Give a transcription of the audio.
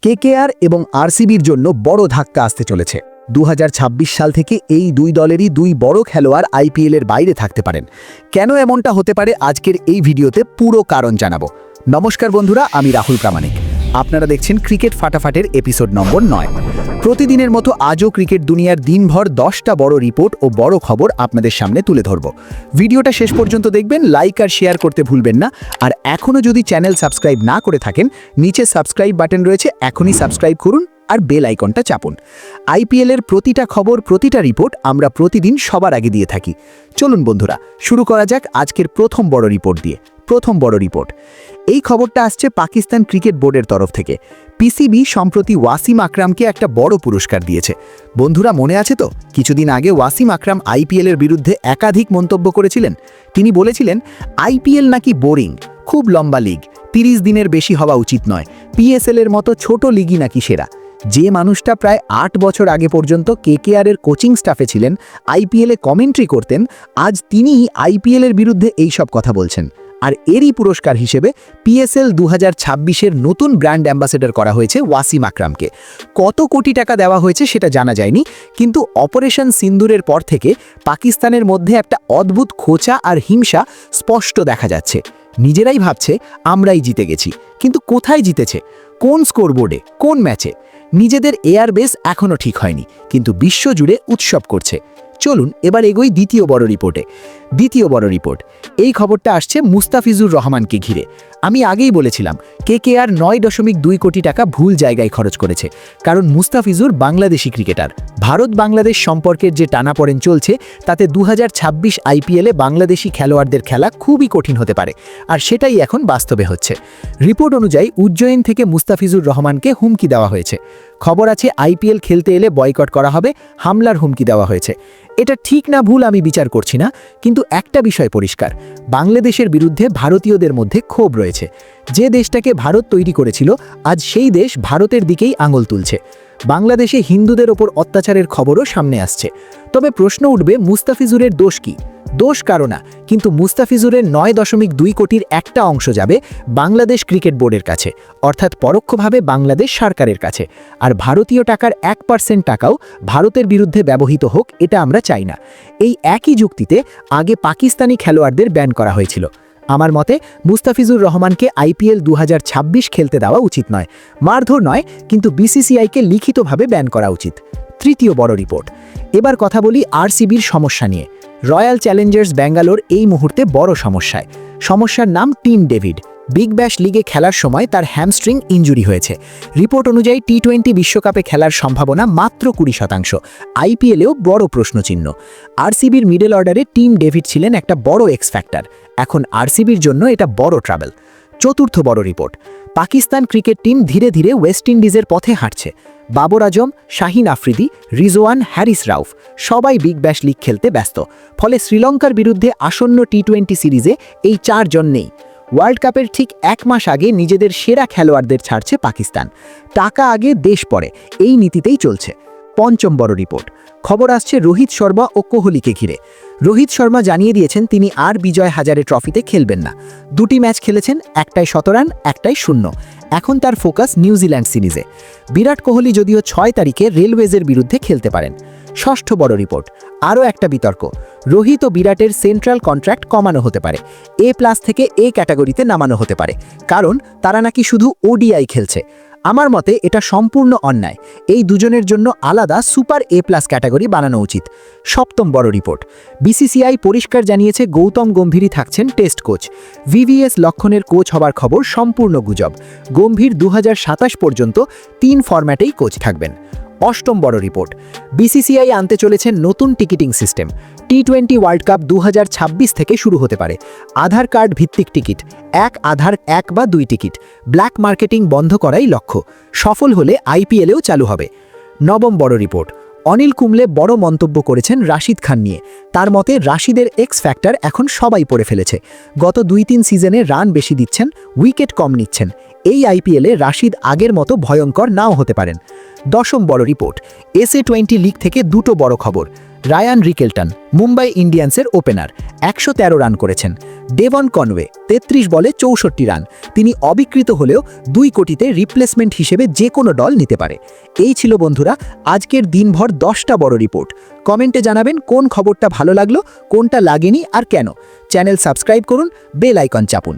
KKR এবং আরসিবির জন্য বড় ধাক্কা আসতে চলেছে। 2026 সাল থেকে এই দুই দলেরই দুই বড় খেলোয়াড় আইপিএলের বাইরে থাকতে পারেন। কেন এমনটা হতে পারে আজকের এই ভিডিওতে পুরো কারণ জানাবো। নমস্কার বন্ধুরা, আমি রাহুল প্রামাণিক। আপনারা দেখছেন ক্রিকেট ফাটাফাটের এপিসোড নম্বর 9। প্রতিদিনের মতো আজও ক্রিকেট দুনিয়ার দিনভর 10টা বড় রিপোর্ট ও বড় খবর আপনাদের সামনে তুলে ধরব। ভিডিওটা শেষ পর্যন্ত দেখবেন, লাইক আর শেয়ার করতে ভুলবেন না। আর এখনও যদি চ্যানেল সাবস্ক্রাইব না করে থাকেন, নিচে সাবস্ক্রাইব বাটন রয়েছে, এখনই সাবস্ক্রাইব করুন আর বেল আইকনটা চাপুন। আইপিএলের প্রতিটা খবর, প্রতিটা রিপোর্ট আমরা প্রতিদিন সবার আগে দিয়ে থাকি। চলুন বন্ধুরা, শুরু করা যাক আজকের প্রথম বড় রিপোর্ট দিয়ে। প্রথম বড় রিপোর্ট, এই খবরটা আসছে পাকিস্তান ক্রিকেট বোর্ডের তরফ থেকে। পিসিবি সম্প্রতি ওয়াসিম আকরামকে একটা বড় পুরস্কার দিয়েছে। বন্ধুরা, মনে আছে তো, কিছুদিন আগে ওয়াসিম আকরাম আইপিএলের বিরুদ্ধে একাধিক মন্তব্য করেছিলেন। তিনি বলেছিলেন আইপিএল নাকি বোরিং, খুব লম্বা লিগ, 30 দিনের বেশি হওয়া উচিত নয়, পিএসএলের মতো ছোট লিগই নাকি সেরা। যে মানুষটা প্রায় 8 বছর আগে পর্যন্ত কেকেআরের কোচিং স্টাফে ছিলেন, আইপিএলে কমেন্ট্রি করতেন, আজ তিনিই আইপিএলের বিরুদ্ধে এই সব কথা বলছেন। আর এরই পুরস্কার হিসেবে পিএসএল 2026-এর নতুন ব্র্যান্ড অ্যাম্বাসেডর করা হয়েছে ওয়াসিম আকরামকে। কত কোটি টাকা দেওয়া হয়েছে সেটা জানা যায়নি, কিন্তু অপারেশন সিন্দুরের পর থেকে পাকিস্তানের মধ্যে একটা অদ্ভুত খোঁচা আর হিংসা স্পষ্ট দেখা যাচ্ছে। নিজেরাই ভাবছে আমরাই জিতে গেছি, কিন্তু কোথায় জিতেছে? কোন স্কোরবোর্ডে, কোন ম্যাচে? নিজেদের এয়ারবেস এখনও ঠিক হয়নি, কিন্তু বিশ্বজুড়ে উৎসব করছে। চলুন এবার এগোই দ্বিতীয় বড় রিপোর্টে। দ্বিতীয় বড় রিপোর্ট, এই খবরটা আসছে মুস্তাফিজুর রহমানকে ঘিরে। আমি আগেই বলেছিলাম কেকেআর 9.2 কোটি টাকা ভুল জায়গায় খরচ করেছে, কারণ মুস্তাফিজুর বাংলাদেশি ক্রিকেটার। ভারত বাংলাদেশ সম্পর্কের যে টানাপোড়েন চলছে, তাতে 2026 আইপিএলে বাংলাদেশি খেলোয়াড়দের খেলা খুবই কঠিন হতে পারে, আর সেটাই এখন বাস্তবে হচ্ছে। রিপোর্ট অনুযায়ী উজ্জয়িন থেকে মুস্তাফিজুর রহমানকে হুমকি দেওয়া হয়েছে। খবর আছে আইপিএল খেলতে এলে বয়কট করা হবে, হামলার হুমকি দেওয়া হয়েছে। এটা ঠিক না ভুল আমি বিচার করছি না, কিন্তু একটা বিষয় পরিষ্কার, বাংলাদেশের বিরুদ্ধে ভারতীয়দের মধ্যে ক্ষোভ রয়েছে। যে দেশটাকে ভারত তৈরি করেছিল, আজ সেই দেশ ভারতের দিকেই আঙুল তুলছে। বাংলাদেশে হিন্দুদের ওপর অত্যাচারের খবরও সামনে আসছে। তবে প্রশ্ন উঠবে, মুস্তাফিজুরের দোষ কি? দোষ কারো না, কিন্তু মুস্তাফিজুরের 9.2 কোটির একটা অংশ যাবে বাংলাদেশ ক্রিকেট বোর্ডের কাছে, অর্থাৎ পরোক্ষভাবে বাংলাদেশ সরকারের কাছে। আর ভারতীয় টাকার 1% টাকাও ভারতের বিরুদ্ধে ব্যবহৃত হোক, এটা আমরা চাই না। এই একই যুক্তিতে আগে পাকিস্তানি খেলোয়াড়দের ব্যান করা হয়েছিল। আমার মতে মুস্তাফিজুর রহমানকে আইপিএল 2026 খেলতে দেওয়া উচিত নয়, মারধর নয়, কিন্তু বিসিসিআইকে লিখিতভাবে ব্যান করা উচিত। তৃতীয় বড় রিপোর্ট, এবার কথা বলি আরসিবির সমস্যা নিয়ে। রয়্যাল চ্যালেঞ্জার্স ব্যাঙ্গালোর এই মুহূর্তে বড় সমস্যায়। সমস্যার নাম টিম ডেভিড। বিগ ব্যাশ লিগে খেলার সময় তার হ্যামস্ট্রিং ইনজুরি হয়েছে। রিপোর্ট অনুযায়ী টি20 বিশ্বকাপে খেলার সম্ভাবনা মাত্র 20%। আইপিএলেও বড় প্রশ্নচিহ্ন। আরসিবির মিডল অর্ডারে টিম ডেভিড ছিলেন একটা বড় এক্স ফ্যাক্টর। এখন আরসিবির জন্য এটা বড় ট্রাভেল। চতুর্থ বড় রিপোর্ট, পাকিস্তান ক্রিকেট টিম ধীরে ধীরে ওয়েস্ট ইন্ডিজের পথে হাঁটছে। বাবর আজম, শাহিন আফ্রিদি, রিজওয়ান, হ্যারিস রাউফ সবাই বিগ ব্যাশ লিগ খেলতে ব্যস্ত। ফলে শ্রীলঙ্কার বিরুদ্ধে আসন্ন টি20 সিরিজে এই 4 জন নেই। ওয়ার্ল্ড কাপের ঠিক 1 মাস আগে নিজেদের সেরা খেলোয়াড়দের ছাড়ছে পাকিস্তান। টাকা আগে, দেশ পরে, এই নীতিতেই চলছে। পঞ্চম বড় রিপোর্ট, খবর আসছে রোহিত শর্মা ও কোহলিকে ঘিরে। রোহিত শর্মা জানিয়ে দিয়েছেন তিনি আর বিজয় হাজারে ট্রফিতে খেলবেন না। 2টি ম্যাচ খেলেছেন, একটাই 100 রান, একটাই 0। এখন তার ফোকাস নিউজিল্যান্ড সিরিজে। বিরাট কোহলি যদিও 6 তারিখে রেলওয়েজের বিরুদ্ধে খেলতে পারেন। ষষ্ঠ বড় রিপোর্ট, আরও একটা বিতর্ক, রোহিত ও বিরাটের সেন্ট্রাল কন্ট্রাক্ট কমানো হতে পারে, A+ থেকে A ক্যাটাগরিতে নামানো হতে পারে, কারণ তারা নাকি শুধু ওডিআই খেলছে। আমার মতে এটা সম্পূর্ণ অন্যায়। এই দুজনের জন্য আলাদা সুপার A+ ক্যাটাগরি বানানো উচিত। সপ্তম বড় রিপোর্ট, বিসিসিআই পরিষ্কার জানিয়েছে গৌতম গম্ভীরই থাকছেন টেস্ট কোচ। VVS লক্ষণের কোচ হবার খবর সম্পূর্ণ গুজব। গম্ভীর 2027 পর্যন্ত 3 ফরম্যাটেই কোচ থাকবেন। অষ্টম বড় রিপোর্ট, বিসিসিআই আনতে চলেছেন নতুন ticketing system. T20 world cup 2026 থেকে শুরু হতে পারে। আধার কার্ড ভিত্তিক টিকিট, এক আধার 1 বা 2 টিকিট। ব্ল্যাক মার্কেটিং বন্ধ করাই লক্ষ্য। সফল হলে আইপিএলেও চালু হবে। নবম বড় রিপোর্ট, অনিল কুম্বলে বড় মন্তব্য করেছেন রাশিদ খান নিয়ে। তার মতে রাশিদের এক্স ফ্যাক্টর এখন সবাই পড়ে ফেলেছে। গত 2-3 সিজনে রান বেশি দিচ্ছেন, উইকেট কম নিচ্ছেন। এই আইপিএলে রাশিদ আগের মতো ভয়ঙ্কর নাও হতে পারেন। দশম বড় রিপোর্ট, SA20 লিগ থেকে 2টো বড় খবর। রায়ান রিকেলটন, মুম্বাই ইন্ডিয়ান্সের ওপেনার, 113 রান করেছেন। ডেভন কনওয়ে 33 বলে 64 রান। তিনি অবিকৃত হলেও 2 কোটিতে রিপ্লেসমেন্ট হিসেবে যে কোনো দল নিতে পারে। এই ছিল বন্ধুরা আজকের দিনভর 10টা বড় রিপোর্ট। কমেন্টে জানাবেন কোন খবরটা ভালো লাগলো, কোনটা লাগেনি আর কেন। চ্যানেল সাবস্ক্রাইব করুন, বেল আইকন চাপুন।